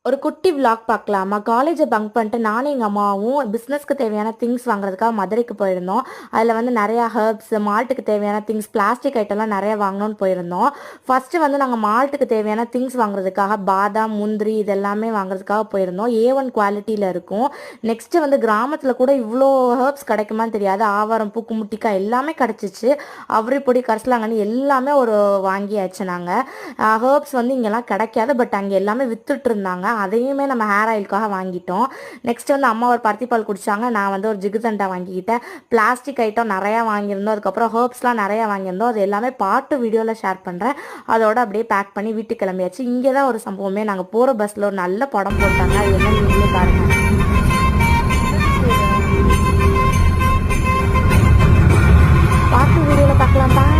ஒரு குட்டி விளாக் பார்க்கலாமா? காலேஜை பங்க் பண்ணிட்டு நானும் எங்கள் அம்மாவும் பிஸ்னஸ்க்கு தேவையான திங்ஸ் வாங்குறதுக்காக மதுரைக்கு போயிருந்தோம். அதில் வந்து நிறையா ஹெர்ப்ஸ், மால்ட்டுக்கு தேவையான திங்ஸ், பிளாஸ்டிக் ஐட்டம்லாம் நிறையா வாங்கணும்னு போயிருந்தோம். ஃபஸ்ட்டு வந்து நாங்கள் மால்ட்டுக்கு தேவையான திங்ஸ் வாங்குறதுக்காக பாதாம், முந்திரி இதெல்லாமே வாங்குறதுக்காக போயிருந்தோம். A1 குவாலிட்டியில் இருக்கும். நெக்ஸ்ட்டு வந்து கிராமத்தில் கூட இவ்வளோ ஹெர்ப்ஸ் கிடைக்குமான்னு தெரியாது. ஆவாரம் பூ, குமுட்டிக்காய் எல்லாமே கிடச்சிச்சு. அவரி பொடி, கரிசலாங்கண்ணி எல்லாமே வாங்கியாச்சு நாங்கள். ஹெர்ப்ஸ் வந்து இங்கெல்லாம் கிடைக்காது, பட் அங்கே எல்லாமே வித்துட்டு இருந்தாங்க. அதையுமே நம்ம ஹேர் ஆயிலுக்காக வாங்கிட்டோம். நெக்ஸ்ட் வந்து அம்மா ஒரு பருத்தி பால் குடிச்சாங்க. நான் வந்து ஒரு ஜிகுதண்டா வாங்கிக்கிட்டேன். பிளாஸ்டிக் ஐட்டம் நிறையா வாங்கியிருந்தோம். அதுக்கப்புறம் ஹெர்ப்ஸ்லாம் நிறையா வாங்கியிருந்தோம். அது எல்லாமே பார்ட்டு வீடியோவில் ஷேர் பண்ணுறேன். அதோட அப்படியே பேக் பண்ணி வீட்டுக்கு கிளம்பியாச்சு. இங்கே தான் ஒரு சம்பவமே, நாங்கள் போகிற பஸ்ஸில் ஒரு நல்ல படம் போட்டாங்க. அது என்ன நீங்களே பாருங்க. பார்த்து வீடியோவில் பார்க்கலாம்.